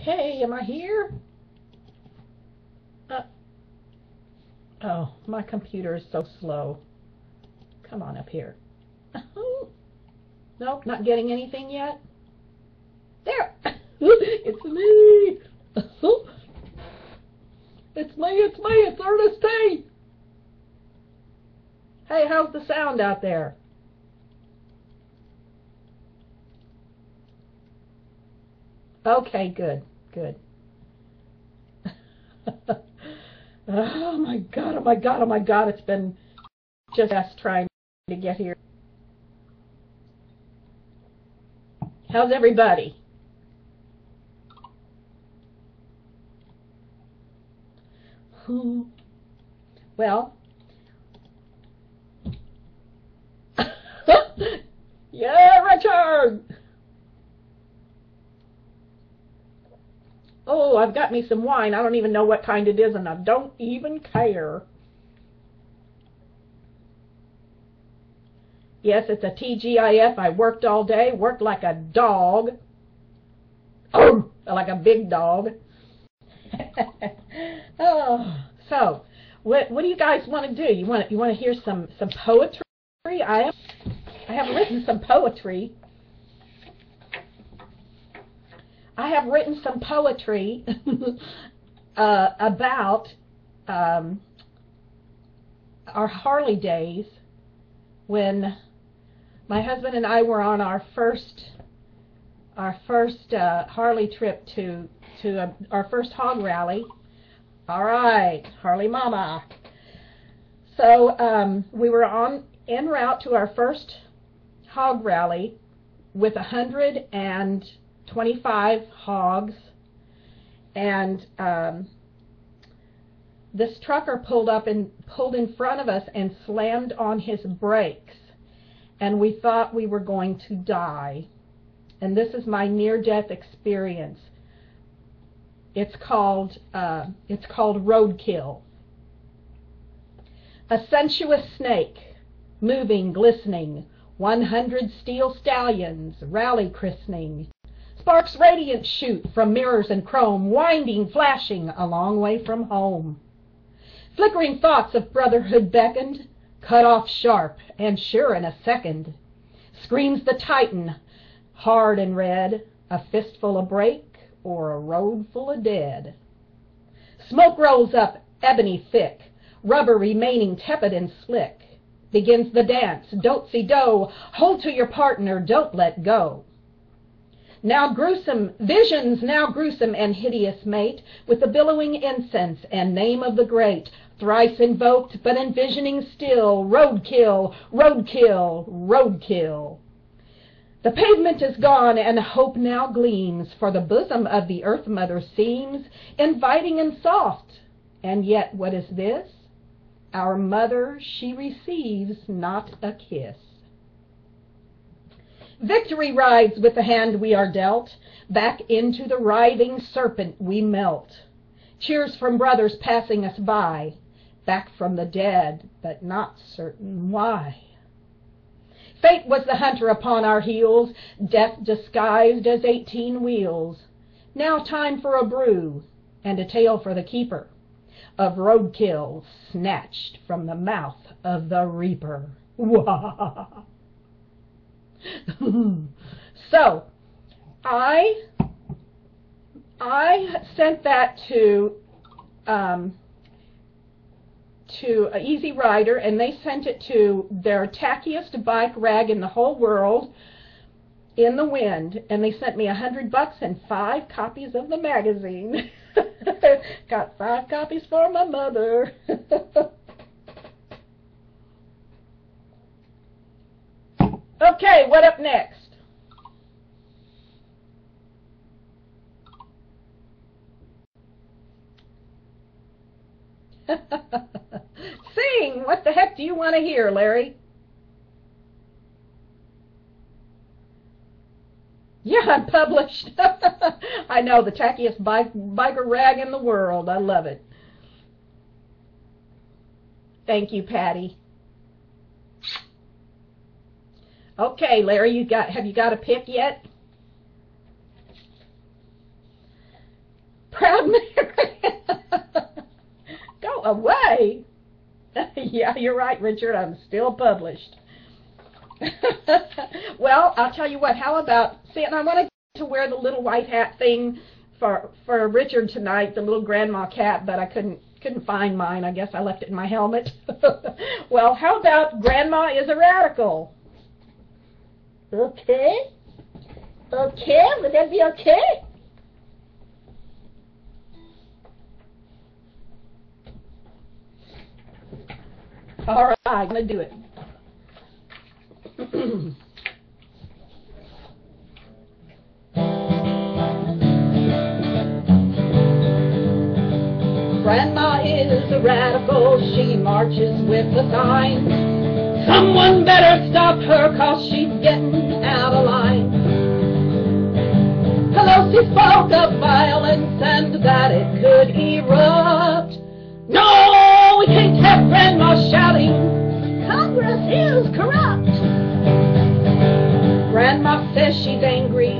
Okay, am I here? Oh, my computer is so slow. Come on up here. Nope, not getting anything yet. There! It's me! It's me, it's Ernest T! Hey, how's the sound out there? Okay, good, good. Oh my god, oh my god, oh my god, it's been just us trying to get here. How's everybody? Well, yeah, Richard! Oh, I've got me some wine. I don't even know what kind it is, and I don't even care. Yes, it's a TGIF. I worked all day, worked like a dog. Oh, like a big dog. Oh, so what do you guys want to do? You want to hear some poetry? I have written some poetry. I have written some poetry about our Harley days when my husband and I were on our first Harley trip to our first hog rally. All right, Harley Mama. So we were en route to our first hog rally with 125 hogs, and this trucker pulled in front of us and slammed on his brakes, and we thought we were going to die. And this is my near-death experience. It's called roadkill. A sensuous snake, moving, glistening, 100 steel stallions, rally christening. Sparks radiant shoot from mirrors and chrome, winding, flashing, a long way from home. Flickering thoughts of brotherhood beckoned, cut off sharp and sure in a second. Screams the Titan, hard and red, a fistful of brake or a road full of dead. Smoke rolls up, ebony thick, rubber remaining tepid and slick. Begins the dance, do-si-do, hold to your partner, don't let go. Now gruesome, visions now gruesome and hideous mate, with the billowing incense and name of the great, thrice invoked, but envisioning still, roadkill, roadkill, roadkill. The pavement is gone, and hope now gleams, for the bosom of the Earth Mother seems inviting and soft. And yet, what is this? Our mother, she receives not a kiss. Victory rides with the hand we are dealt, back into the writhing serpent we melt. Cheers from brothers passing us by, back from the dead, but not certain why. Fate was the hunter upon our heels, death disguised as 18 wheels. Now time for a brew, and a tale for the keeper, of roadkill snatched from the mouth of the reaper. Wah! So, I sent that to Easy Rider, and they sent it to their tackiest bike rag in the whole world, In the Wind, and they sent me $100 and 5 copies of the magazine. Got 5 copies for my mother. Okay, what up next? Sing! What the heck do you want to hear, Larry? Yeah, I'm published. I know, the tackiest biker rag in the world. I love it. Thank you, Patty. Okay, Larry, have you got a pick yet? Proud Mary. Go away. Yeah, you're right, Richard. I'm still published. Well, I'll tell you what. How about, see, and I wanted to wear the little white hat thing for Richard tonight, the little grandma cap, but I couldn't find mine. I guess I left it in my helmet. Well, how about Grandma is a Radical? Okay. Okay, would that be okay? All right, I'm going to do it. Grandma is a radical, she marches with a sign. Someone better stop her, 'cause she's getting out of line. Pelosi spoke of violence and that it could erupt. No, we can't have Grandma shouting, Congress is corrupt. Grandma says she's angry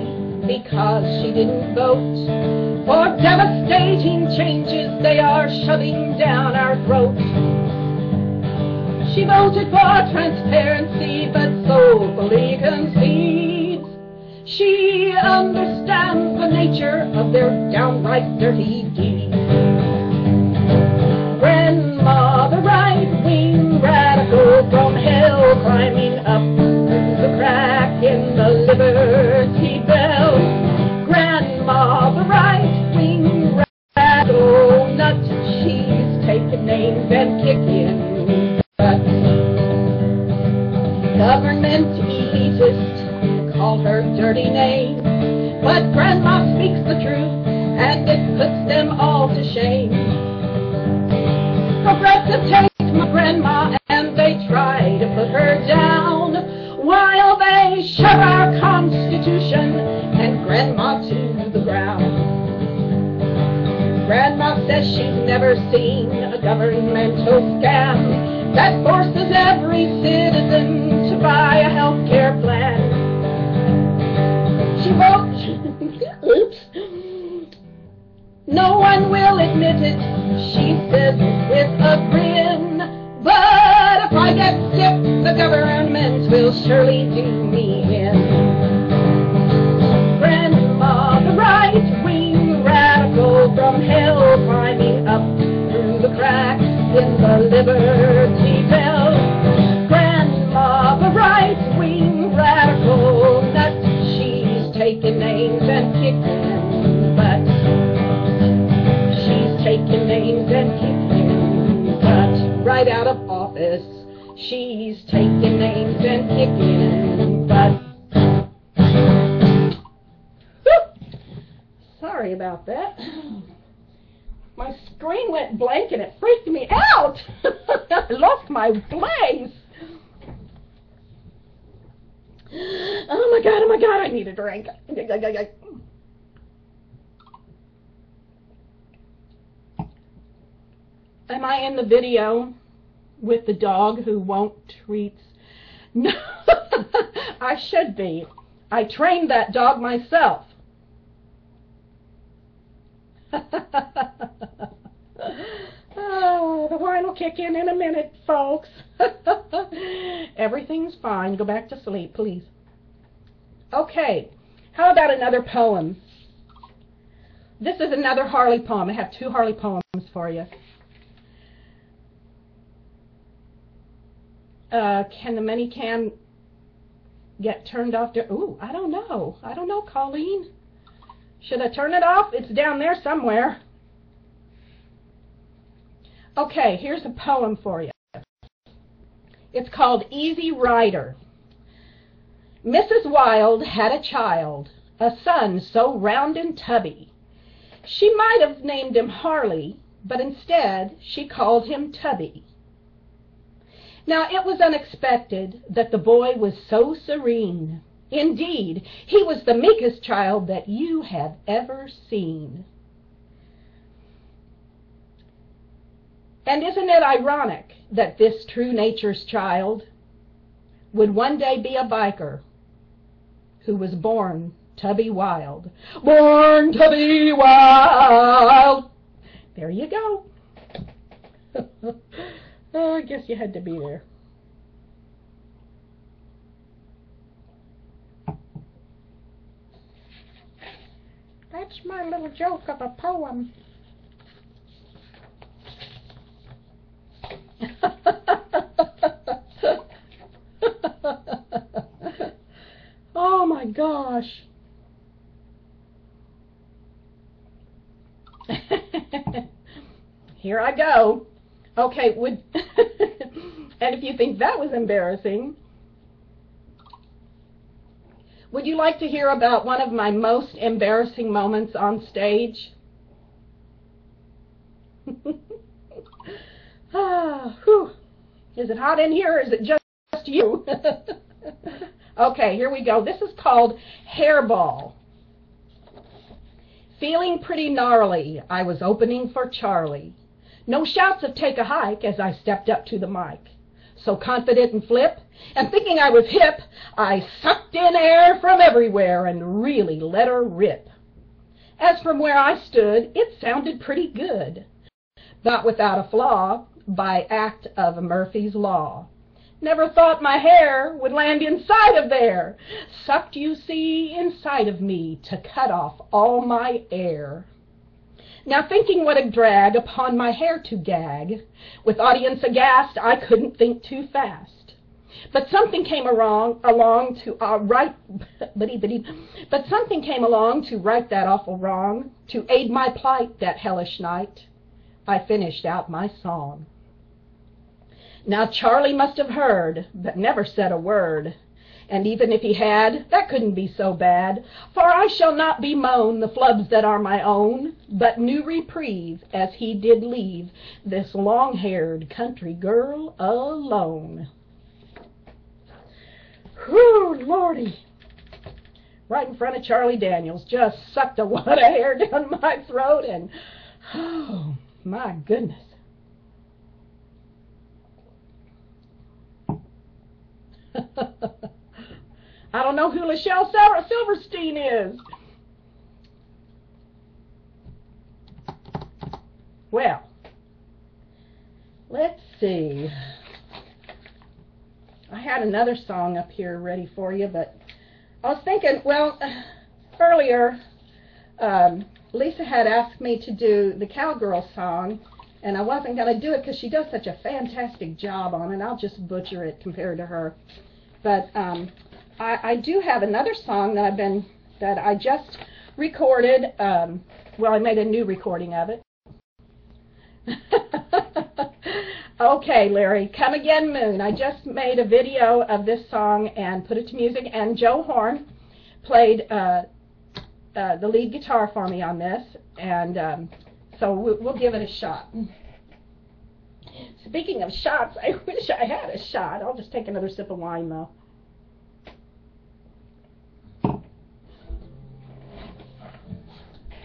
because she didn't vote for devastating changes they are shoving down our throats. She voted for transparency, but soulfully concedes she understands the nature of their downright dirty deeds. Grandma, the right-wing radical from hell, climbing up through the crack in the Liberty Bell. Grandma, the right-wing radical nut, she's taking names and kicking butts. Government elitist, call her dirty name, but Grandma speaks the truth, and it puts them all to shame. Progressive takes my grandma and they try to put her down, while they shove our Constitution and Grandma to the ground. Grandma says she's never seen a governmental scam that forces every citizen to buy a health care plan. She won't, oops, no one will admit it, she says with a grin, but if I get sick, the government will surely do me in. Grandma, the right-wing radical from hell, climbing up through the cracks in the Liberty Bell. Grandma, the right-wing radical nut, she's taking names and kicking butts. She's taking names and kicking butts. Right out of office, she's taking names and kicking butts. Sorry about that. My screen went blank and it freaked me out. I lost my place. Oh my God, I need a drink. Am I in the video with the dog who won't treats? No, I should be. I trained that dog myself. Oh, the wine will kick in a minute, folks. Everything's fine. Go back to sleep, please. Okay, how about another poem? This is another Harley poem. I have 2 Harley poems for you. Can the mini can get turned off? Ooh, I don't know. I don't know, Colleen. Should I turn it off? It's down there somewhere. Okay, here's a poem for you. It's called Easy Rider. Mrs. Wild had a child, a son so round and tubby. She might have named him Harley, but instead she called him Tubby. Now it was unexpected that the boy was so serene. Indeed, he was the meekest child that you have ever seen. And isn't it ironic that this true nature's child would one day be a biker who was born to be wild. Born to be wild. There you go. Oh, I guess you had to be there. That's my little joke of a poem. Oh my gosh. Here I go. Okay, and if you think that was embarrassing, would you like to hear about one of my most embarrassing moments on stage? Whew. Is it hot in here or is it just you? Okay, here we go. This is called Hairball. Feeling pretty gnarly, I was opening for Charlie. No shouts of take a hike as I stepped up to the mic. So confident and flip, and thinking I was hip, I sucked in air from everywhere and really let her rip. As from where I stood, it sounded pretty good. Not without a flaw, by act of Murphy's Law. Never thought my hair would land inside of there. Sucked, you see, inside of me to cut off all my air. Now thinking what a drag upon my hair to gag, with audience aghast, I couldn't think too fast. But something came along to right that awful wrong, to aid my plight that hellish night. I finished out my song. Now Charlie must have heard, but never said a word. And even if he had, that couldn't be so bad, for I shall not bemoan the flubs that are my own, but new reprieve, as he did leave this long-haired country girl alone. Whew, Lordy. Right in front of Charlie Daniels, just sucked a wad of hair down my throat, and, oh, my goodness. I don't know who Lachelle Silverstein is. Well, let's see. I had another song up here ready for you, but I was thinking, well, earlier Lisa had asked me to do the Cowgirl song, and I wasn't going to do it because she does such a fantastic job on it. I'll just butcher it compared to her. But I do have another song that I just recorded. Well, I made a new recording of it. Okay, Larry, Come Again Moon. I just made a video of this song and put it to music, and Joe Horn played the lead guitar for me on this, and so we'll give it a shot. Speaking of shots, I wish I had a shot. I'll just take another sip of wine, though.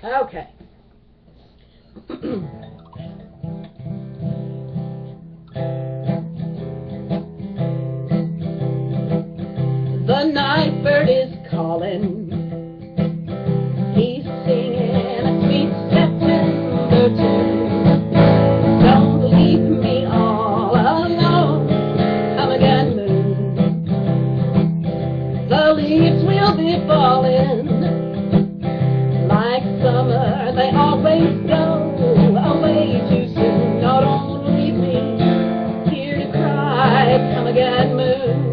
Okay. The night bird is calling. He's singing a sweet September tune. Don't leave me all alone. Come again, moon. The leaves will be falling like summer. They always go away too soon. No, don't leave me here to cry. Come again, moon.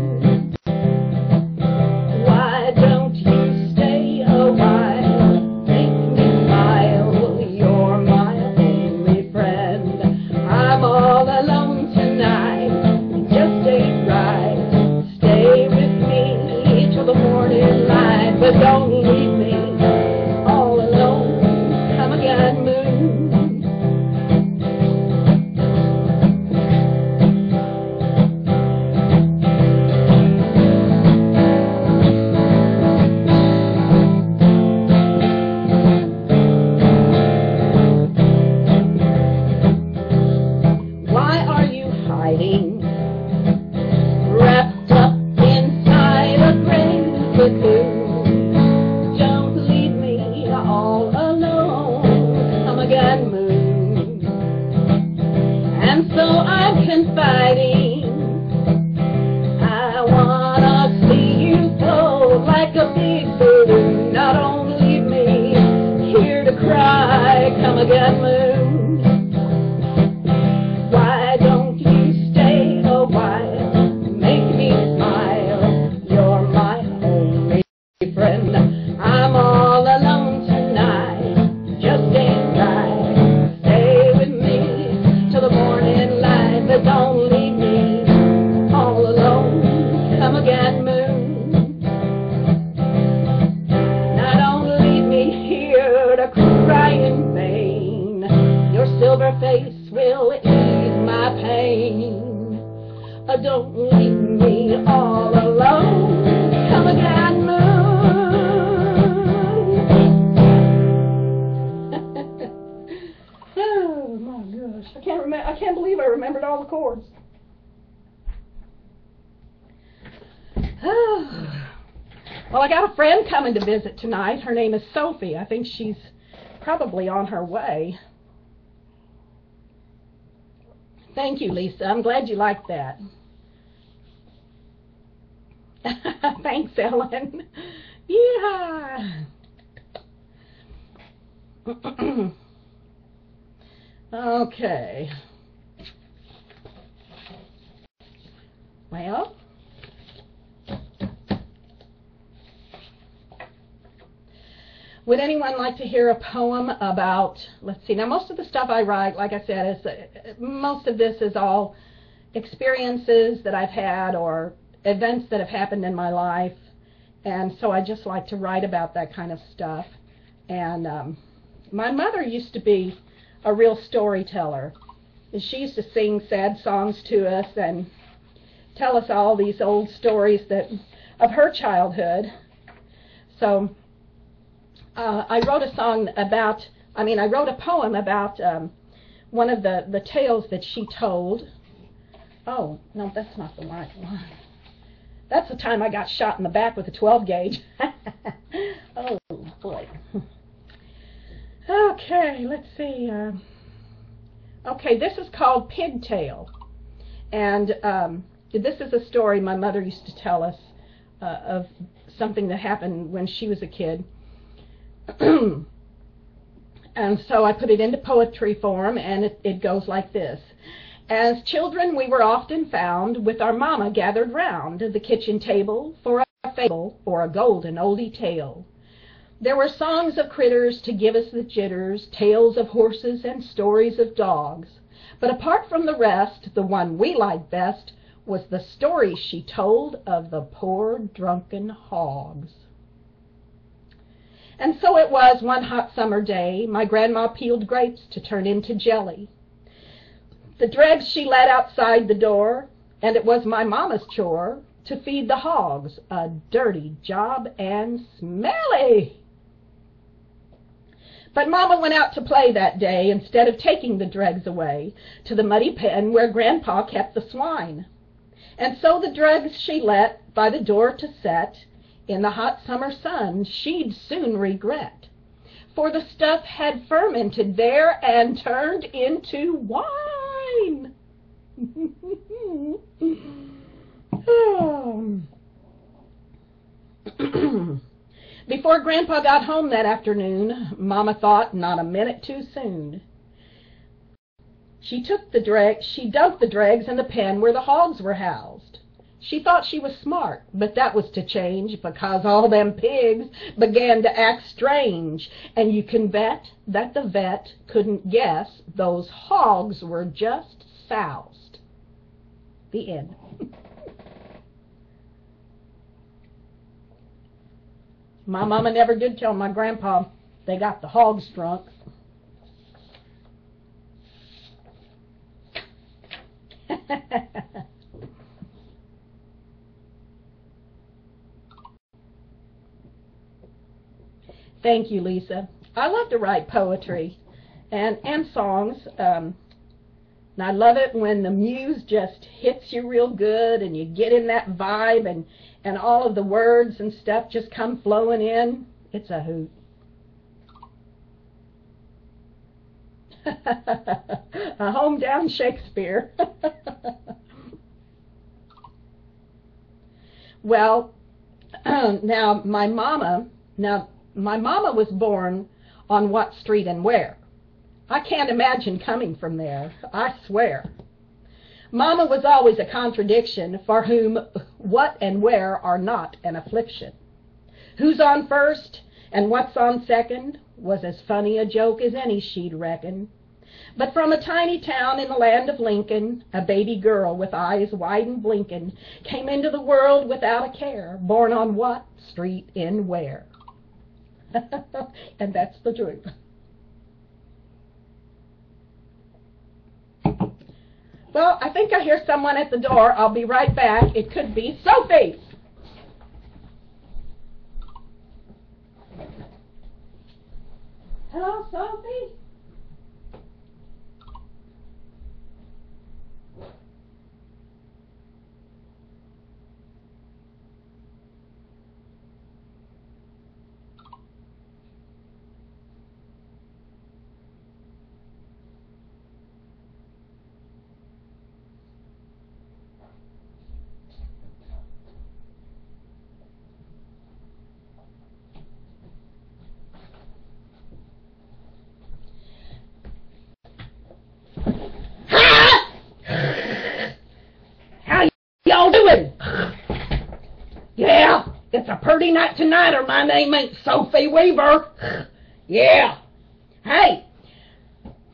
But don't leave me all alone. Come again, moon. Why are you hiding? Wrapped up inside a gray cocoon. seafood. Now don't leave me here to cry. Come again, moon. Why don't you stay a while? Make me smile. You're my only friend. I'm all alone tonight. Just ain't right. Stay with me till the morning light, but don't leave me all alone. Come again, moon. Now don't leave me here to cry in vain. Your silver face will ease my pain. Don't leave me all alone. Come again, moon. Oh my gosh! I can't believe I remembered all the chords. Well, I got a friend coming to visit tonight. Her name is Sophie. I think she's probably on her way. Thank you, Lisa. I'm glad you liked that. Thanks, Ellen. Yeah. Okay. Well, would anyone like to hear a poem about, let's see, now most of the stuff I write, like I said, is most of this is all experiences that I've had or events that have happened in my life, and so I just like to write about that kind of stuff. And my mother used to be a real storyteller. She used to sing sad songs to us and tell us all these old stories of her childhood. So I wrote a poem about one of the tales that she told. Oh, no, that's not the right one. That's the time I got shot in the back with a 12 gauge. Oh, boy. Okay, let's see. Okay, this is called Pigtail. And this is a story my mother used to tell us of something that happened when she was a kid. And so I put it into poetry form, and it goes like this. As children we were often found, with our mama gathered round the kitchen table for a fable or a golden oldie tale. There were songs of critters to give us the jitters, tales of horses and stories of dogs. But apart from the rest, the one we liked best was the story she told of the poor drunken hogs. And so it was one hot summer day, my grandma peeled grapes to turn into jelly. The dregs she let outside the door, and it was my mama's chore to feed the hogs, a dirty job and smelly. But Mama went out to play that day instead of taking the dregs away to the muddy pen where Grandpa kept the swine. And so the dregs she let by the door to set in the hot summer sun she'd soon regret, for the stuff had fermented there and turned into wine. Before Grandpa got home that afternoon, Mama thought not a minute too soon. She dumped the dregs in the pen where the hogs were housed. She thought she was smart, but that was to change because all them pigs began to act strange, and you can bet that the vet couldn't guess those hogs were just soused. The end. My mama never did tell my grandpa they got the hogs drunk. Thank you, Lisa. I love to write poetry and songs. And I love it when the muse just hits you real good and you get in that vibe and all of the words and stuff just come flowing in. It's a hoot. A home down Shakespeare. Well, Now, my mama was born on what street and where? I can't imagine coming from there, I swear. Mama was always a contradiction, for whom what and where are not an affliction. Who's on first and what's on second was as funny a joke as any, she'd reckon. But from a tiny town in the land of Lincoln, a baby girl with eyes wide and blinking came into the world without a care, born on what street and where. And that's the truth. Well, I think I hear someone at the door. I'll be right back. It could be Sophie. Hello, Sophie? Yeah, it's a pretty night tonight, or my name ain't Sophie Weaver. Yeah. Hey,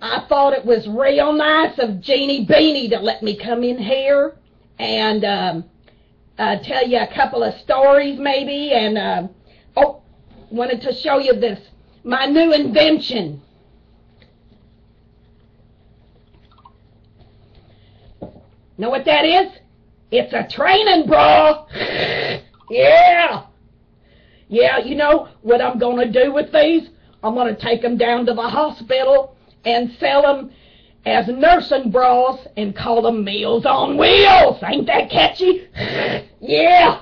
I thought it was real nice of Jeannie Beanie to let me come in here and tell you a couple of stories maybe, and wanted to show you this, my new invention. Know what that is? It's a training bra. Yeah. Yeah, you know what I'm going to do with these? I'm going to take them down to the hospital and sell them as nursing bras and call them Meals on Wheels. Ain't that catchy? Yeah.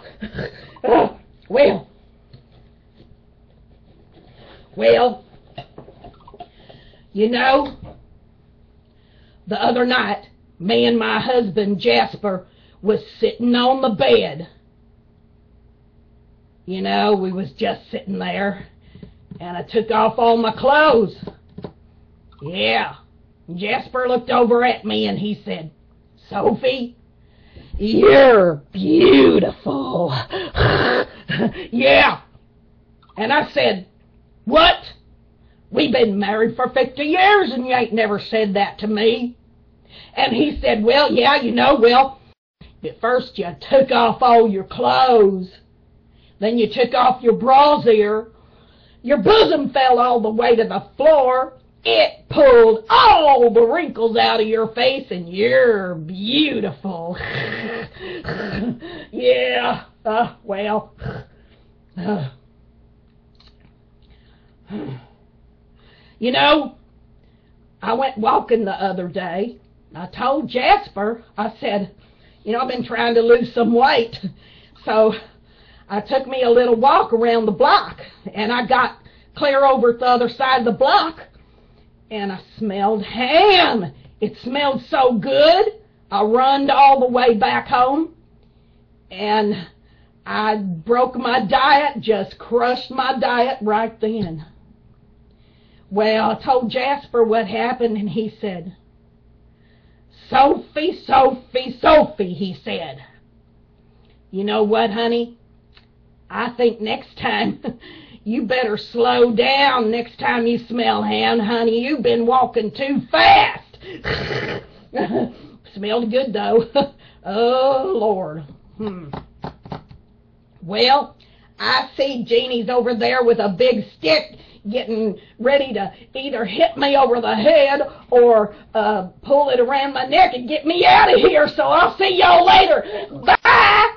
Well, you know, the other night, me and my husband, Jasper, was sitting on the bed. You know, we was just sitting there, and I took off all my clothes. Yeah. Jasper looked over at me, and he said, Sophie, you're beautiful. Yeah. And I said, what? We've been married for 50 years, and you ain't never said that to me. And he said, well, yeah, you know, well, at first you took off all your clothes. Then you took off your brassiere. Your bosom fell all the way to the floor. It pulled all the wrinkles out of your face, and you're beautiful. Yeah, well. You know, I went walking the other day. I told Jasper, I said, you know, I've been trying to lose some weight. So I took me a little walk around the block, and I got clear over at the other side of the block, and I smelled ham. It smelled so good, I runned all the way back home, and I broke my diet, just crushed my diet right then. Well, I told Jasper what happened, and he said, Sophie, Sophie, Sophie, he said. You know what, honey? I think next time you better slow down next time you smell ham, honey. You've been walking too fast. Smelled good, though. Oh, Lord. Well, I see Jeannie's over there with a big stick getting ready to either hit me over the head or pull it around my neck and get me out of here. So I'll see y'all later. Bye!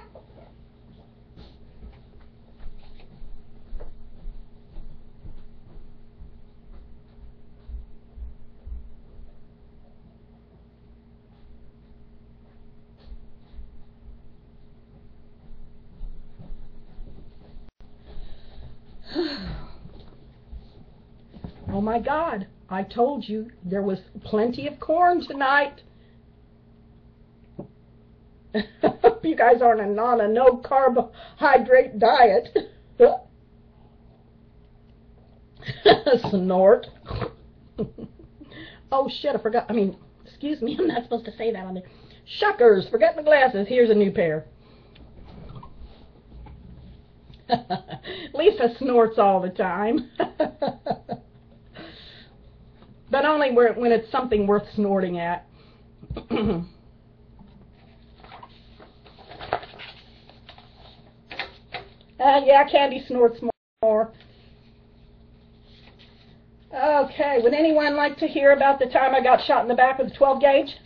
Oh my God, I told you there was plenty of corn tonight. Hope you guys aren't on a no carbohydrate diet. Snort. Oh shit, I forgot. Excuse me, I'm not supposed to say that on there. Shuckers, forgot my glasses. Here's a new pair. Lisa snorts all the time. But only when it's something worth snorting at. Yeah, Candy snorts more. Okay, would anyone like to hear about the time I got shot in the back with a 12 gauge?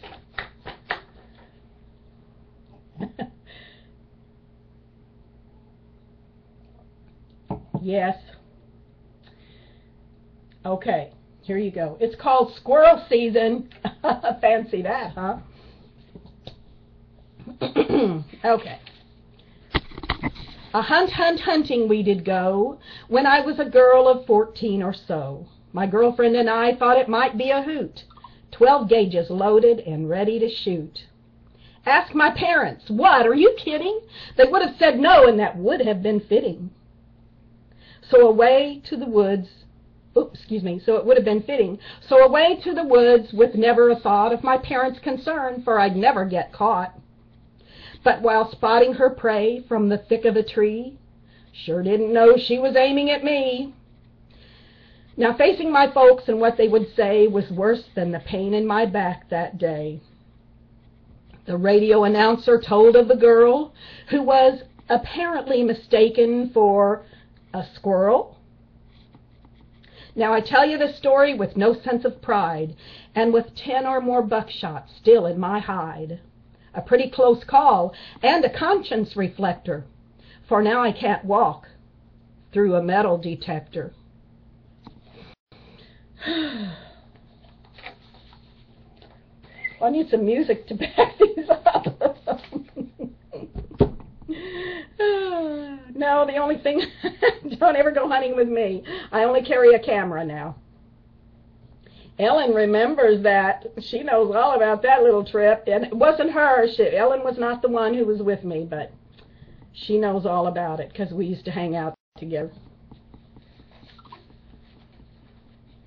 Yes. Okay, here you go. It's called squirrel season. Fancy that, huh? Okay. A hunting we did go when I was a girl of 14 or so. My girlfriend and I thought it might be a hoot. 12 gauges loaded and ready to shoot. Ask my parents. What, are you kidding? They would have said no, and that would have been fitting. So away to the woods. So it would have been fitting. So away to the woods with never a thought of my parents' concern, for I'd never get caught. But while spotting her prey from the thick of a tree, sure didn't know she was aiming at me. Now facing my folks and what they would say was worse than the pain in my back that day. The radio announcer told of the girl who was apparently mistaken for a squirrel. Now I tell you this story with no sense of pride, and with 10 or more buckshot still in my hide. A pretty close call, and a conscience reflector, for now I can't walk through a metal detector. I need some music to back these up. No, the only thing, don't ever go hunting with me. I only carry a camera now. Ellen remembers that. She knows all about that little trip. And it wasn't her. Ellen was not the one who was with me, but she knows all about it because we used to hang out together.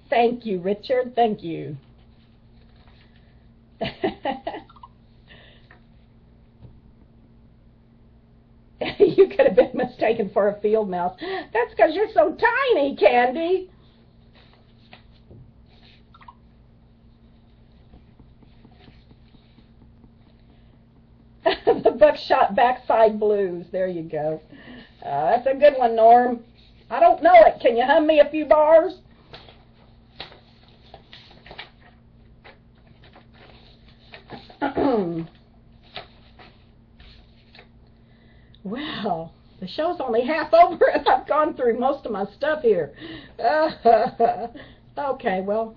Thank you, Richard. Thank you. You could have been mistaken for a field mouse. That's because you're so tiny, Candy. The buckshot backside blues. There you go. That's a good one, Norm. I don't know it. Can you hum me a few bars? Well, the show's only half over and I've gone through most of my stuff here. Okay, well,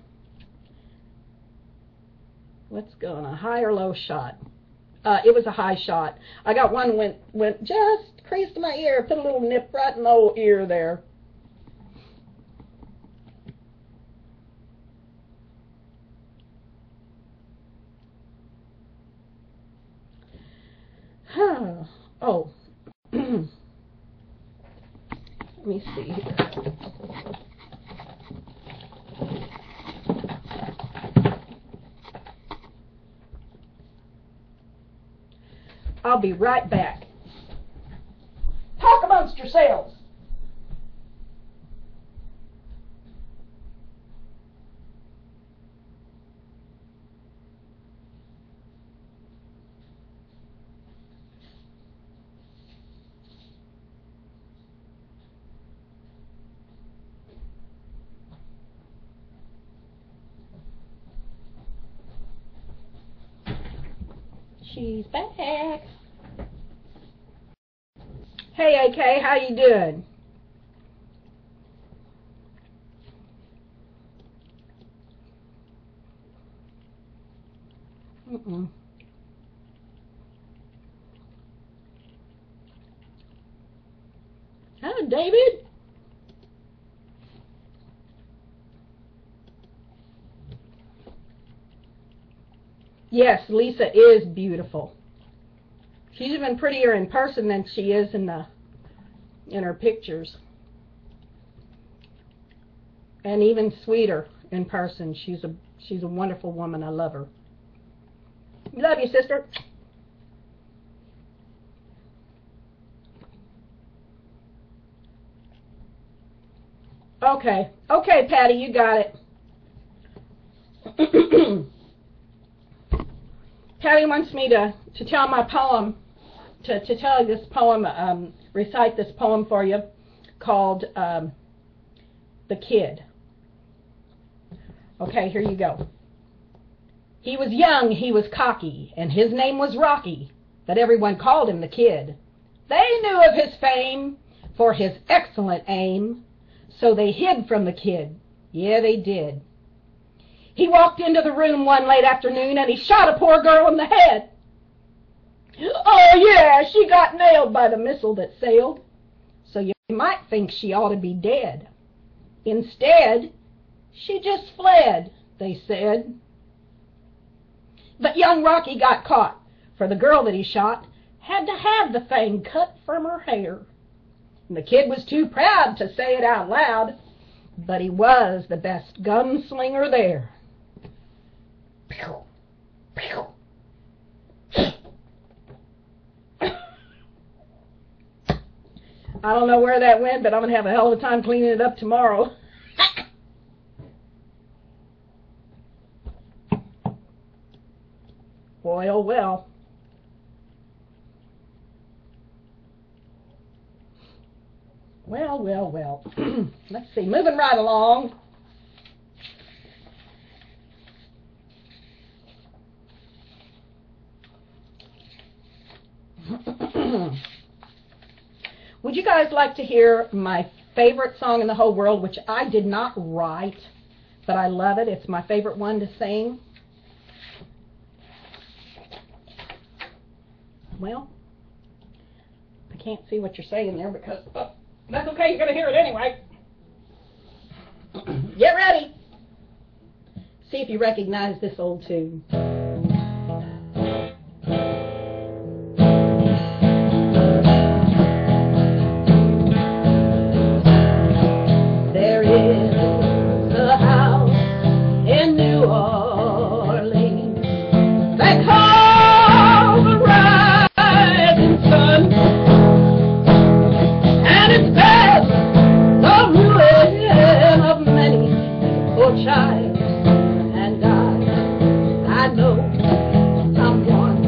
let's go on a high or low shot. It was a high shot. I got one went just creased my ear, put a little nip right in the old ear there. Oh. Let me see here. I'll be right back. Talk amongst yourselves. She's back. Hey, AK, how you doing? Hi, David. Yes, Lisa is beautiful. She's even prettier in person than she is in her pictures. And even sweeter in person. She's a wonderful woman. I love her. Love you, sister. Okay. Okay, Patty, you got it. Patty wants me to tell my poem, to tell you this poem, recite this poem for you called The Kid. Okay, here you go. He was young, he was cocky, and his name was Rocky, but everyone called him the Kid. They knew of his fame for his excellent aim, so they hid from the Kid. Yeah, they did. He walked into the room one late afternoon and he shot a poor girl in the head. Oh yeah, she got nailed by the missile that sailed. So you might think she ought to be dead. Instead, she just fled, they said. But young Rocky got caught, for the girl that he shot had to have the thing cut from her hair. And the Kid was too proud to say it out loud, but he was the best gunslinger there. Pew, pew. I don't know where that went, but I'm going to have a hell of a time cleaning it up tomorrow. Boy, oh well. Well. Let's see, moving right along. Would you guys like to hear my favorite song in the whole world, which I did not write, but I love it. It's my favorite one to sing. Well, I can't see what you're saying there because that's okay. You're going to hear it anyway. Get ready. See if you recognize this old tune. There is a house in New Orleans they call the Rising Sun, and it's past the ruin of many poor child, and I know I'm one.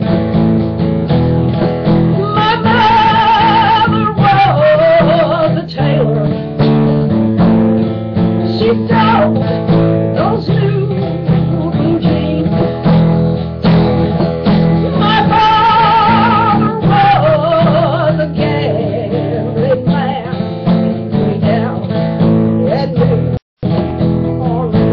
My mother was a tailor. She sewed those new blue jeans. My father was a gambling man way down in New Orleans.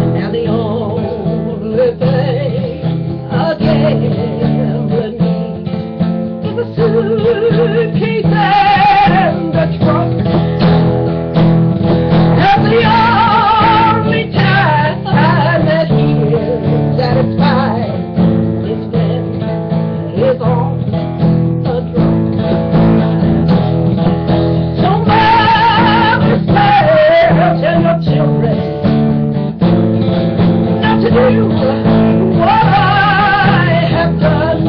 And now the only thing a gambler needs is a suitcase and a trunk. The only time that he is satisfied is when he's on a drunk. So mother says to your children not to do what I have done,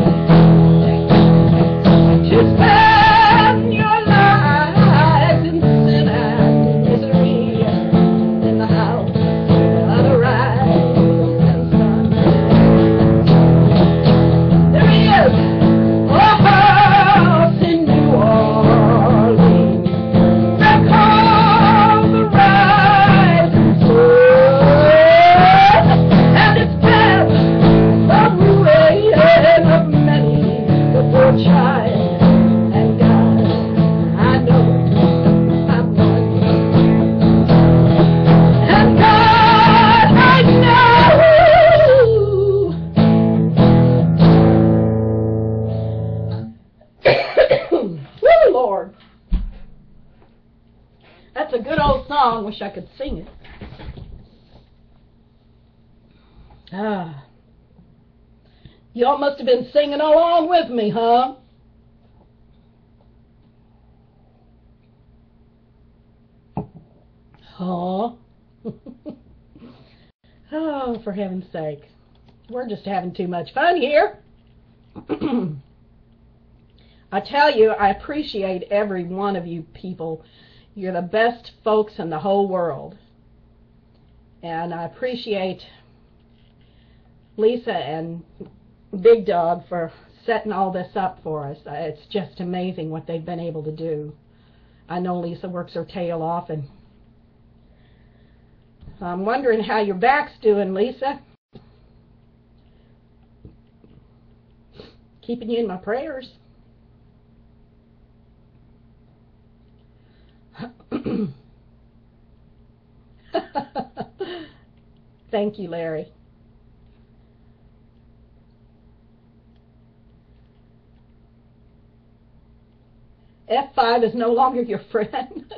to spend your lives in sin and misery in the house of the rising sun. There is a house in New Orleans they call the Rising Sun, and it's past the ruin of many the poor child, and God, I know I'm one. And God, I know. Woo, Lord. That's a good old song. Wish I could sing it. Y'all must have been singing along with me, huh? Huh? Oh, for heaven's sake. We're just having too much fun here. I tell you, I appreciate every one of you people. You're the best folks in the whole world. And I appreciate Lisa and BigDawg for setting all this up for us. It's just amazing what they've been able to do. I know Lisa works her tail off, and I'm wondering how your back's doing, Lisa. Keeping you in my prayers. Thank you, Larry. F5 is no longer your friend.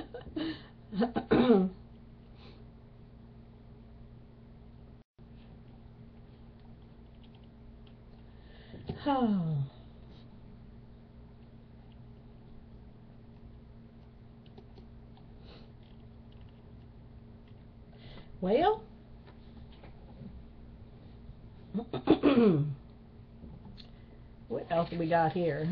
Oh. Well, what else have we got here?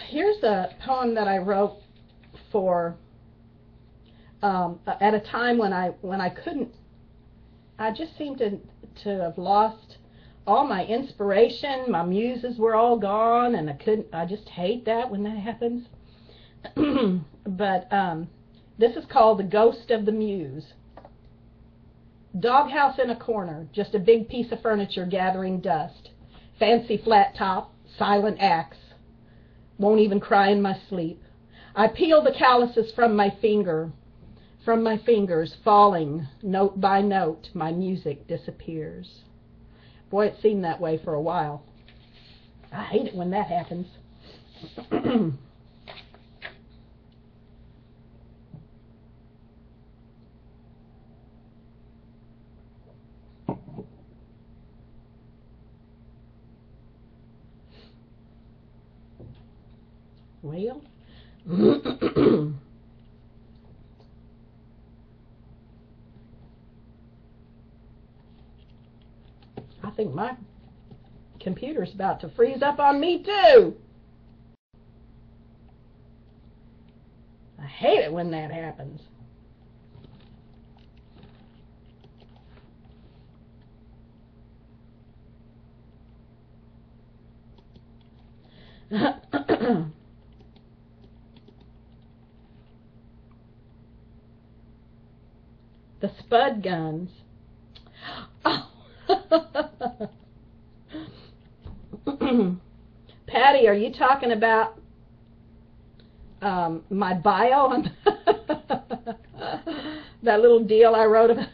Here's a poem that I wrote for at a time when I couldn't. I just seemed to have lost all my inspiration. My muses were all gone, and I just hate that when that happens. But this is called The Ghost of the Muse. Doghouse in a corner, just a big piece of furniture gathering dust. Fancy flat top, silent axe. Won't even cry in my sleep. I peel the calluses from my fingers, falling, note by note, my music disappears. Boy, it seemed that way for a while. I hate it when that happens. Well, I think my computer's about to freeze up on me too. I hate it when that happens. The spud guns. Oh. Patty, are you talking about my bio on that little deal I wrote about?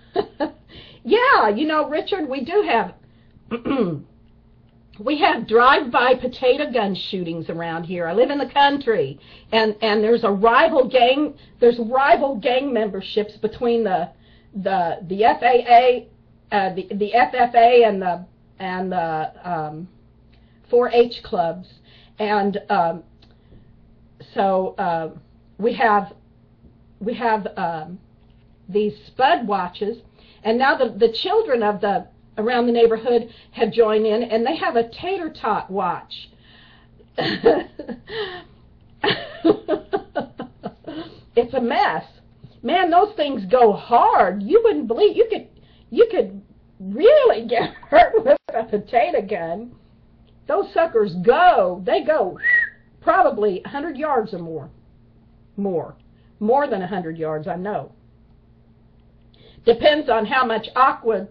Yeah, you know, Richard, we do have we have drive-by potato gun shootings around here. I live in the country, and there's rival gang memberships between the FAA, the FFA, and the 4-H clubs, and so we have these spud watches, and now the children of around the neighborhood have joined in, and they have a tater tot watch. It's a mess. Man, those things go hard. You wouldn't believe you could really get hurt with a potato gun. Those suckers they go probably 100 yards or more than 100 yards, I know. Depends on how much Aquanet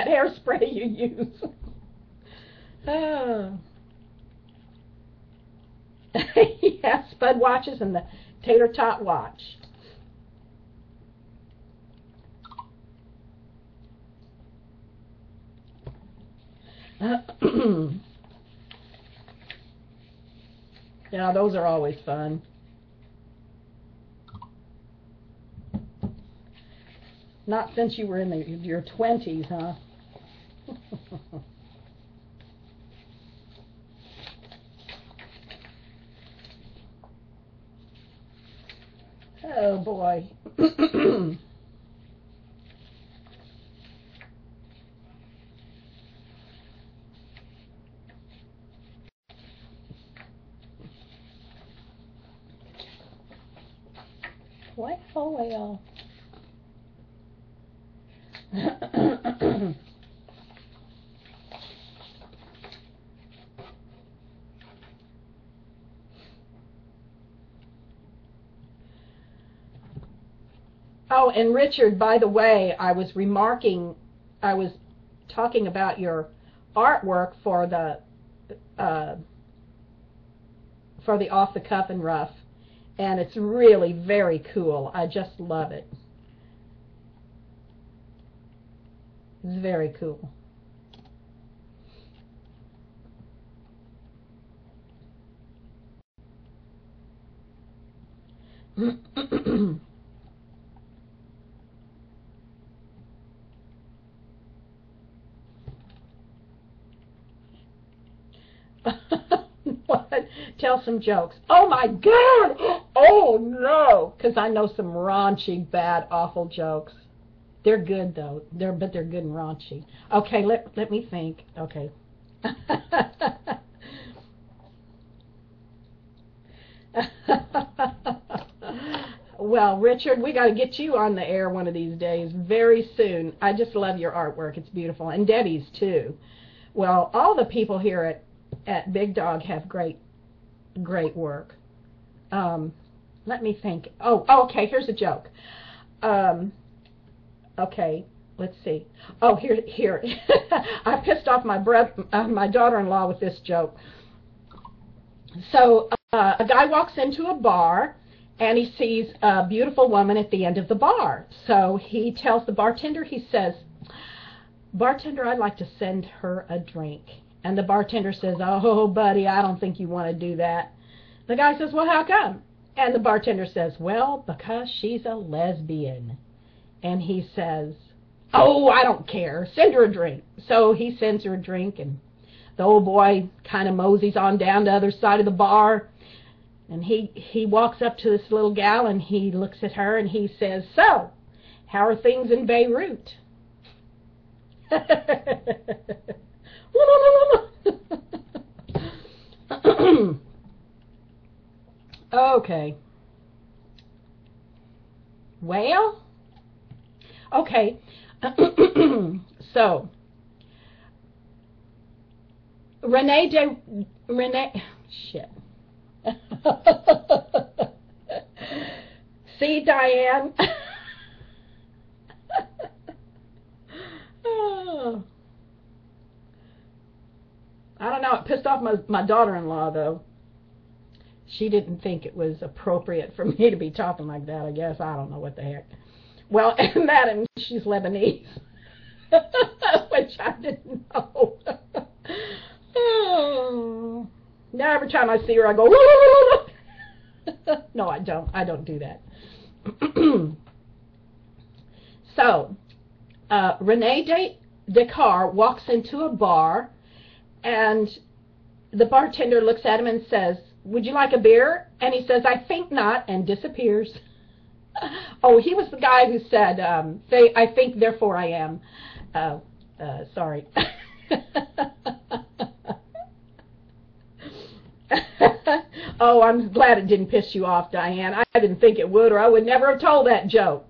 hairspray you use. Yeah, spud watches and the tater tot watch. Yeah, those are always fun. Not since you were in your 20s, huh? Oh, boy. Well. Oh, and Richard, by the way, I was talking about your artwork for the Off the Cuff and Ruff, and it's really very cool. I just love it. It's very cool. What? Tell some jokes. Oh my God! Oh no! Because I know some raunchy, bad, awful jokes. They're good though. But they're good and raunchy. Okay, let me think. Okay. Well, Richard, we got to get you on the air one of these days, very soon. I just love your artwork. It's beautiful. And Debbie's, too. Well, all the people here at BigDawg have great work. Let me think. Oh, okay, here's a joke. Okay, let's see. Oh, here. I pissed off my daughter-in-law with this joke. So a guy walks into a bar, and he sees a beautiful woman at the end of the bar. So he tells the bartender, he says, "Bartender, I'd like to send her a drink." And the bartender says, "Oh, buddy, I don't think you want to do that." The guy says, "Well, how come?" And the bartender says, "Well, because she's a lesbian." And he says, "Oh, I don't care. Send her a drink." So he sends her a drink, and the old boy kind of moseys on down the other side of the bar. And he walks up to this little gal, and he looks at her, and he says, "So, how are things in Beirut?" Okay. Well, okay. So, shit. See, Diane? Oh. I don't know. It pissed off my daughter-in-law, though. She didn't think it was appropriate for me to be talking like that, I guess. I don't know what the heck. Well, and she's Lebanese, which I didn't know. Oh. Now every time I see her, I go, no, I don't. I don't do that. So, Rene Descartes walks into a bar, and the bartender looks at him and says, "Would you like a beer?" And he says, "I think not," and disappears. Oh, he was the guy who said, "I think, therefore I am." Sorry. Oh, I'm glad it didn't piss you off, Diane. I didn't think it would, or I would never have told that joke.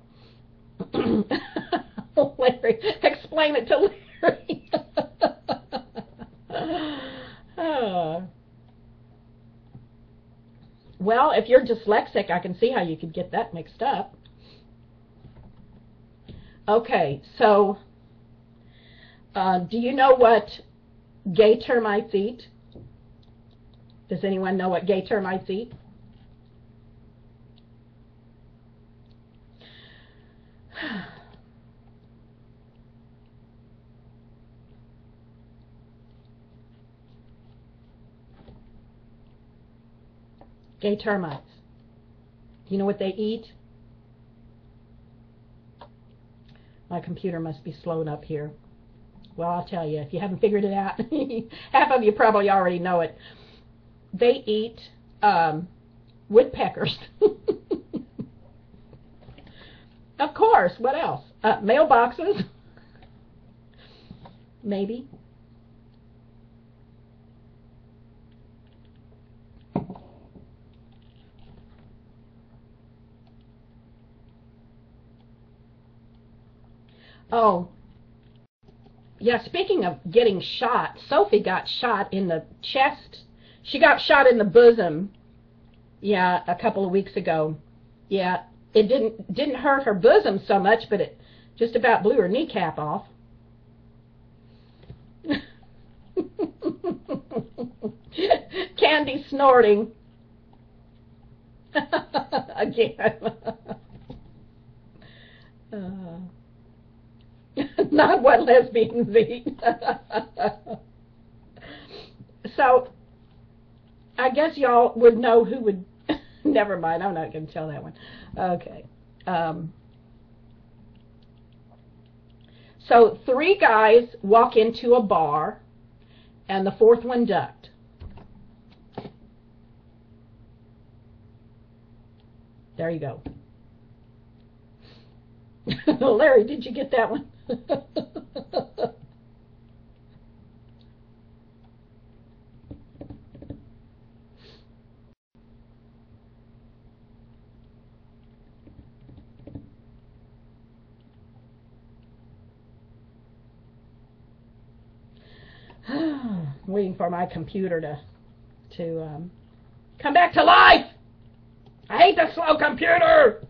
Larry, explain it to Larry. Well, if you're dyslexic, I can see how you could get that mixed up. Okay, so do you know what gay termites eat? Does anyone know what gay termites eat? Gay termites. Do you know what they eat? My computer must be slowed up here. Well, I'll tell you, if you haven't figured it out, half of you probably already know it. They eat woodpeckers. Of course, what else? Mailboxes. Maybe. Oh, yeah, speaking of getting shot, Sophie got shot in the chest. She got shot in the bosom, yeah, a couple of weeks ago. Yeah, it didn't hurt her bosom so much, but it just about blew her kneecap off. Candy snorting. Again. Not what lesbians eat. So, I guess y'all would know who would... Never mind, I'm not going to tell that one. Okay. So, 3 guys walk into a bar, and the 4th one ducked. There you go. Larry, did you get that one? Waiting for my computer to come back to life. I hate the slow computer.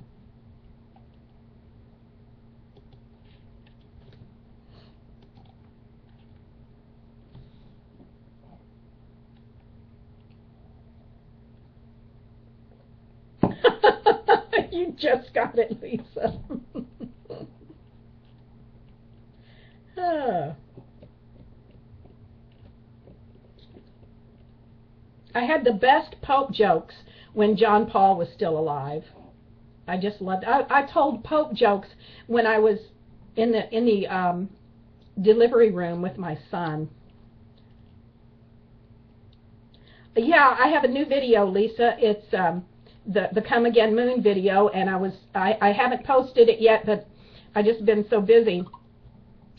You just got it, Lisa. I had the best Pope jokes when John Paul was still alive. I just loved. I told Pope jokes when I was in the delivery room with my son. Yeah, I have a new video, Lisa. It's the Come Again Moon video, and I haven't posted it yet, but I just been so busy.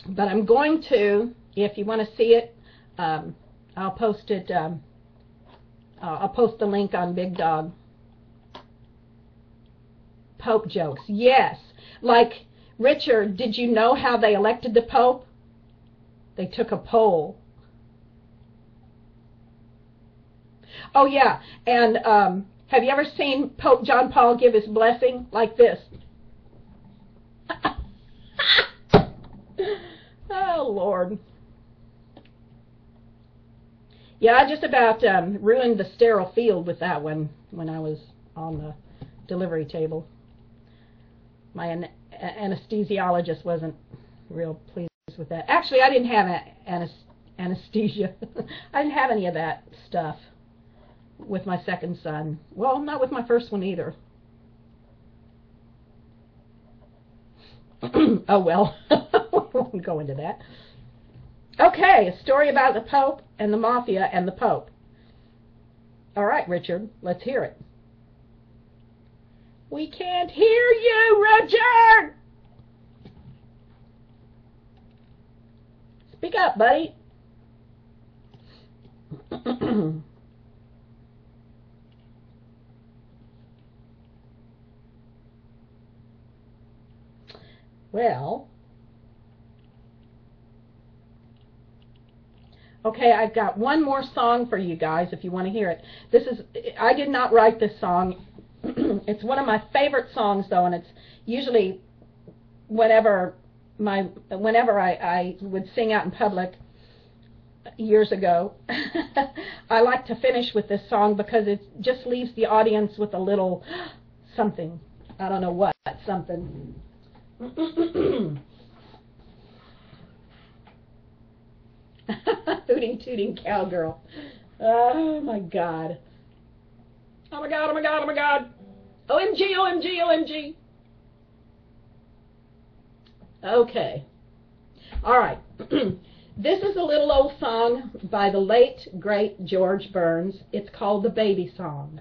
But I'm going to, if you want to see it, I'll post it. I'll post the link on BigDawg. Pope jokes, yes. Like, Richard, did you know how they elected the Pope? They took a poll. Oh, yeah, and have you ever seen Pope John Paul give his blessing like this? Oh, Lord. Yeah, I just about ruined the sterile field with that one when I was on the delivery table. My anesthesiologist wasn't real pleased with that. Actually, I didn't have anesthesia. I didn't have any of that stuff with my second son. Well, not with my first one either. Oh, well. Won't go into that. Okay, a story about the Pope and the Mafia and the Pope. All right, Richard, let's hear it. We can't hear you, Richard! Speak up, buddy. Well... Okay, I've got one more song for you guys if you want to hear it. I did not write this song. It's one of my favorite songs, though, and it's usually whenever I would sing out in public years ago. I like to finish with this song because it just leaves the audience with a little something. I don't know what, something. Hooting tooting cowgirl. Oh my God. Oh my God, oh my God, oh my God. OMG, OMG, OMG. Okay. All right. This is a little old song by the late, great George Burns. It's called The Baby Song.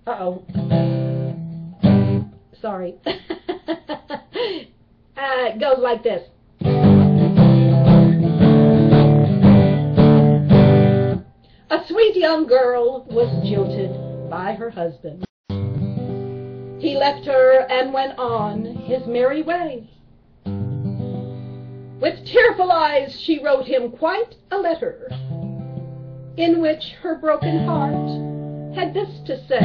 Uh-oh. Sorry. It goes like this. A sweet young girl was jilted by her husband. He left her and went on his merry way. With tearful eyes she wrote him quite a letter, in which her broken heart had this to say: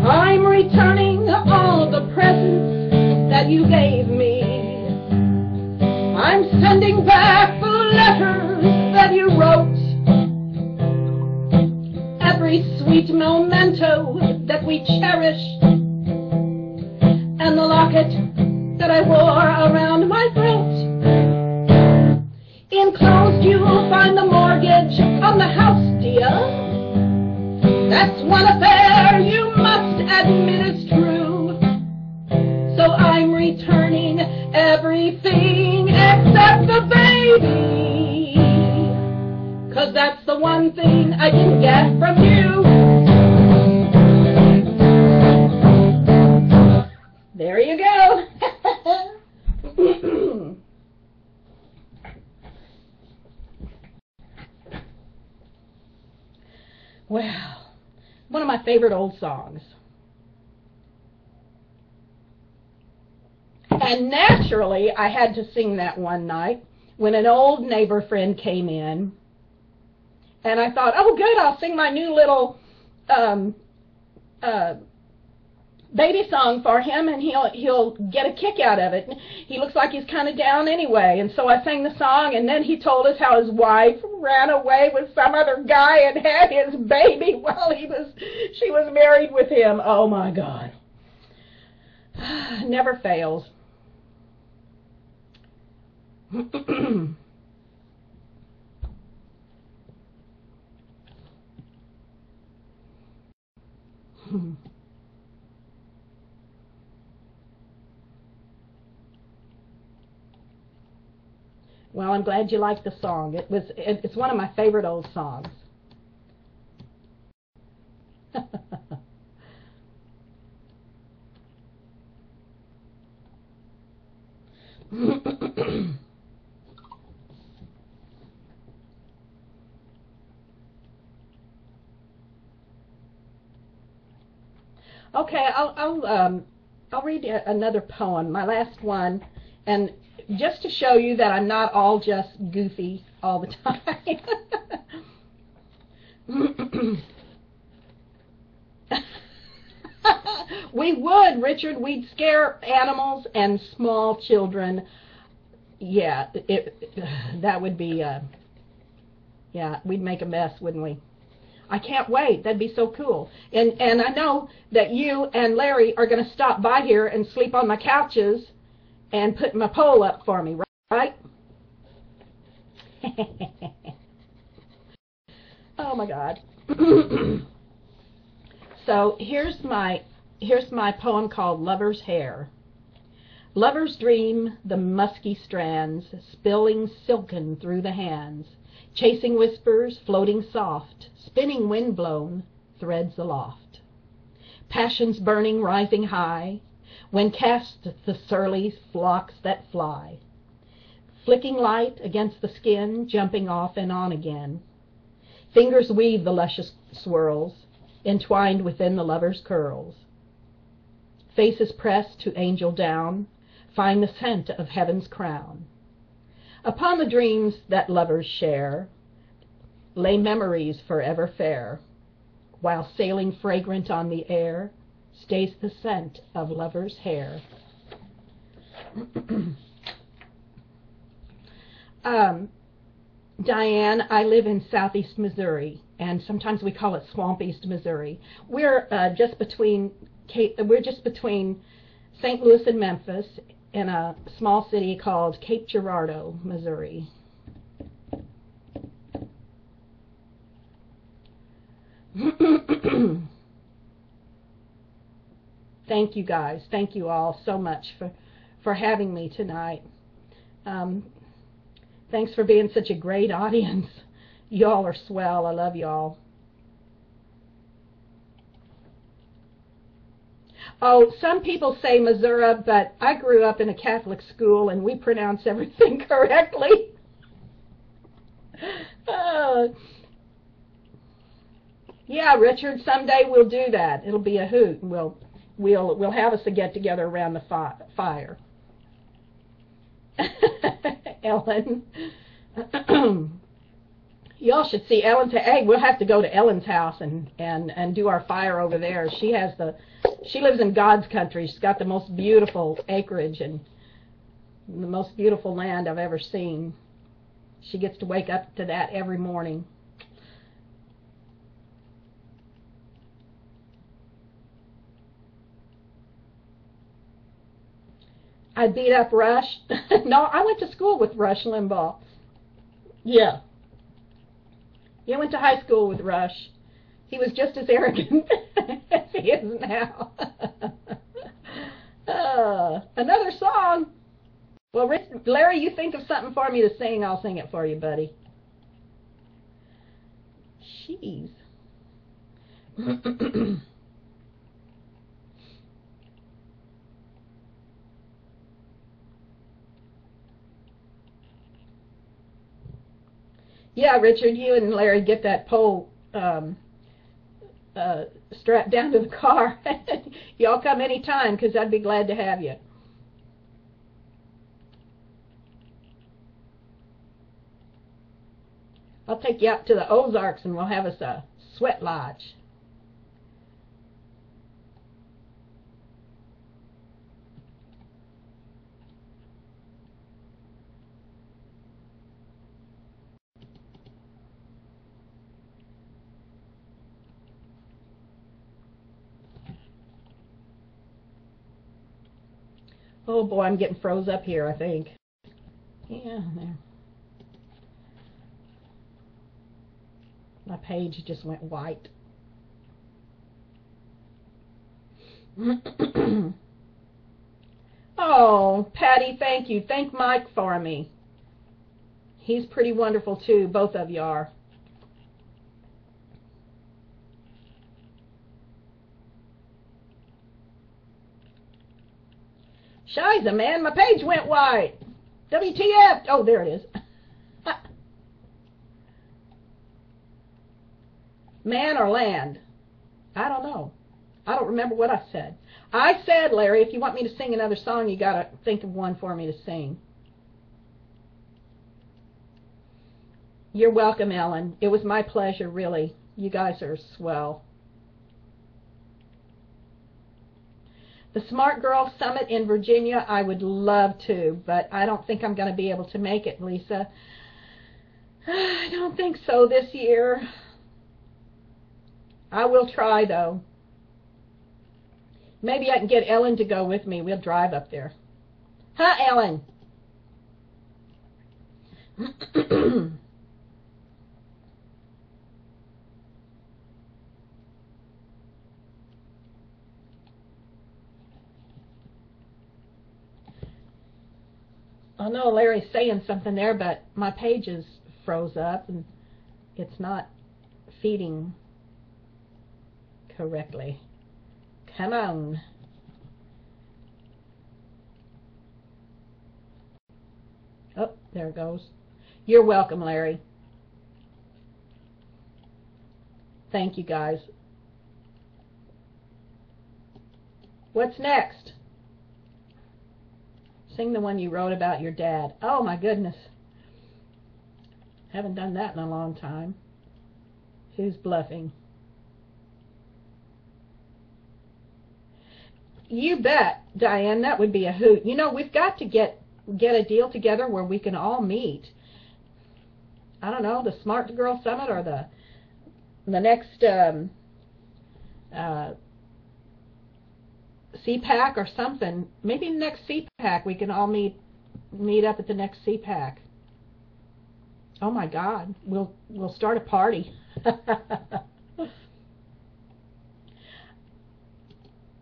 I'm returning all the presents that you gave me. I'm sending back the letters that you wrote, every sweet memento that we cherished, and the locket that I wore around my throat. Enclosed you'll find the mortgage on the house, dear. That's one affair you must admit is true. So I'm returning everything except the baby, 'cause that's the one thing I didn't get from you. There you go. Well, one of my favorite old songs. And naturally, I had to sing that one night when an old neighbor friend came in. And I thought, oh, good, I'll sing my new little baby song for him, and he'll get a kick out of it. He looks like he's kind of down anyway. And so I sang the song, and then he told us how his wife ran away with some other guy and had his baby while she was married with him. Oh my God. Never fails. Well, I'm glad you liked the song. It's one of my favorite old songs. Okay, I'll read another poem, my last one, and just to show you that I'm not all just goofy all the time. We would, Richard. We'd scare animals and small children. Yeah, that would be, yeah, we'd make a mess, wouldn't we? I can't wait. That'd be so cool. And I know that you and Larry are going to stop by here and sleep on my couches and put my pole up for me, right? Oh my God. So here's my poem called Lover's Hair. Lovers dream the musky strands, spilling silken through the hands, chasing whispers, floating soft, spinning wind-blown threads aloft. Passions burning, rising high, when cast the surly flocks that fly, flicking light against the skin, jumping off and on again. Fingers weave the luscious swirls, entwined within the lover's curls. Faces pressed to angel down, find the scent of heaven's crown. Upon the dreams that lovers share, lay memories forever fair, while sailing fragrant on the air, stays the scent of lover's hair. Diane, I live in southeast Missouri, and sometimes we call it Swampeast Missouri. We're just between St. Louis and Memphis, in a small city called Cape Girardeau, Missouri. Thank you guys. Thank you all so much for having me tonight. Thanks for being such a great audience. Y'all are swell. I love y'all. Oh, some people say Missouri, but I grew up in a Catholic school and we pronounce everything correctly. Yeah, Richard, someday we'll do that. It'll be a hoot, and we'll have us a get together around the fire. Ellen. Y'all should see Ellen's. Hey, we'll have to go to Ellen's house and do our fire over there. She lives in God's country. She's got the most beautiful acreage and the most beautiful land I've ever seen. She gets to wake up to that every morning. I beat up Rush. No, I went to school with Rush Limbaugh. Yeah. I went to high school with Rush. He was just as arrogant as he is now. Another song. Well, Larry, you think of something for me to sing, I'll sing it for you, buddy. Jeez. Yeah, Richard, you and Larry get that pole strapped down to the car. Y'all come anytime, because I'd be glad to have you. I'll take you out to the Ozarks and we'll have us a sweat lodge. Oh boy, I'm getting froze up here, I think. Yeah, there. My page just went white. Oh, Patty, thank you. Thank Mike for me. He's pretty wonderful too. Both of you are. Shiza, man, my page went white. WTF? Oh, there it is. Man or land? I don't know. I don't remember what I said. I said, Larry, if you want me to sing another song, you got to think of one for me to sing. You're welcome, Ellen. It was my pleasure, really. You guys are swell. The Smart Girl Summit in Virginia, I would love to, but I don't think I'm going to be able to make it, Lisa. I don't think so this year. I will try, though. Maybe I can get Ellen to go with me. We'll drive up there. Huh, Ellen? I know Larry's saying something there, but my page is froze up and it's not feeding correctly. Come on. Oh, there it goes. You're welcome, Larry. Thank you, guys. What's next? Sing the one you wrote about your dad. Oh, my goodness. Haven't done that in a long time. Who's bluffing? You bet, Diane. That would be a hoot. You know, we've got to get a deal together where we can all meet. I don't know, the Smart Girl Summit or the next CPAC or something. Maybe the next CPAC we can all meet up at the next CPAC. Oh my God, we'll start a party.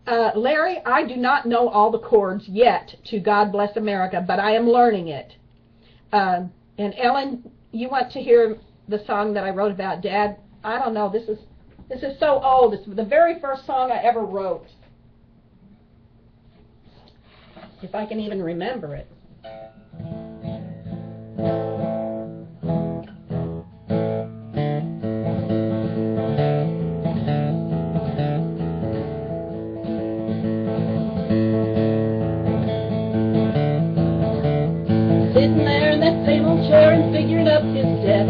Larry, I do not know all the chords yet to God Bless America, but I am learning it. And Ellen, you want to hear the song that I wrote about Dad? I don't know. This is so old. It's the very first song I ever wrote. If I can even remember it. Sitting there in that same old chair and figuring up his debt.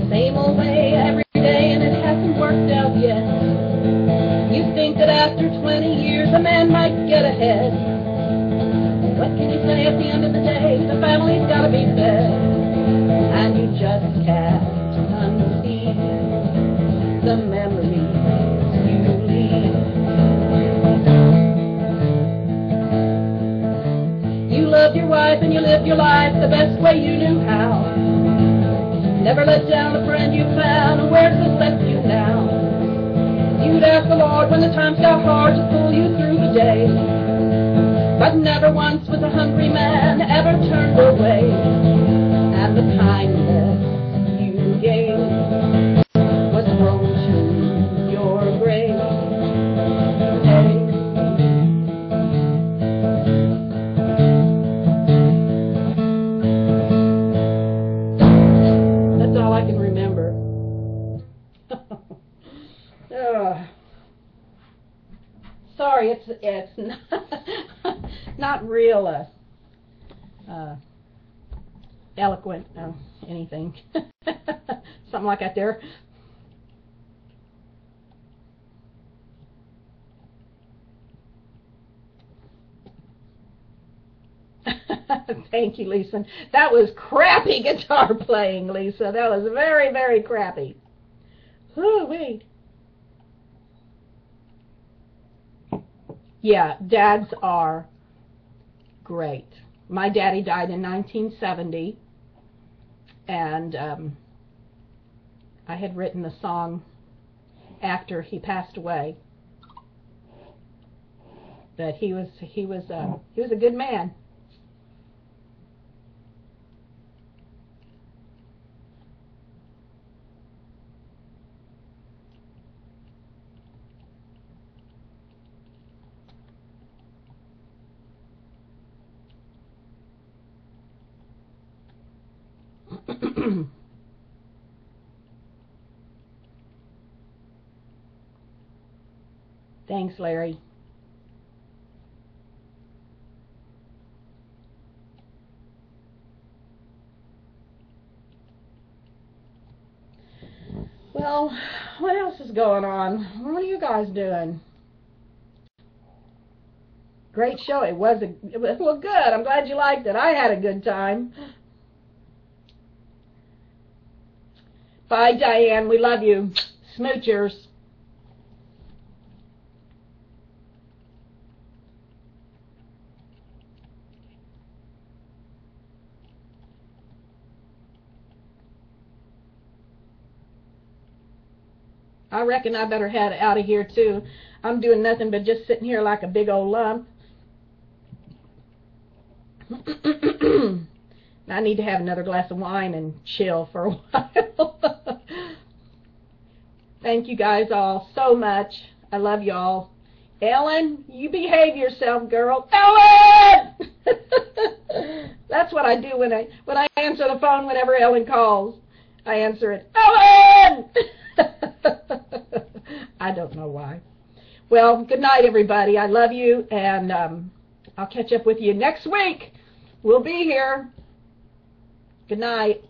Same old way every day, and it hasn't worked out yet. You think that after 20 years a man might get ahead. What can you say at the end of the day? The family's gotta be fed. And you just can't unsee the memories you leave. You loved your wife and you lived your life the best way you knew how. Never let down a friend you found, and where's this left you now? You'd ask the Lord when the times got hard to pull you through the day. But never once was a hungry man ever turned away. And the kindness you gave was thrown to your grave. Hey. That's all I can remember. Sorry, it's not real eloquent, anything. Something like that there. Thank you, Lisa. That was crappy guitar playing, Lisa. That was very, very crappy. Whoo-wee. Yeah, dads are great. My daddy died in 1970, and I had written the song after he passed away. But he was a good man. Thanks, Larry. Well, what else is going on? What are you guys doing? Great show. It was well, good. I'm glad you liked it. I had a good time. Bye, Diane. We love you. Smoochers. I reckon I better head out of here, too. I'm doing nothing but just sitting here like a big old lump. I need to have another glass of wine and chill for a while. Thank you guys all so much. I love y'all. Ellen, you behave yourself, girl. Ellen! That's what I do when I answer the phone whenever Ellen calls. I answer it, Ellen! I don't know why. Well, good night, everybody. I love you, and I'll catch up with you next week. We'll be here. Good night.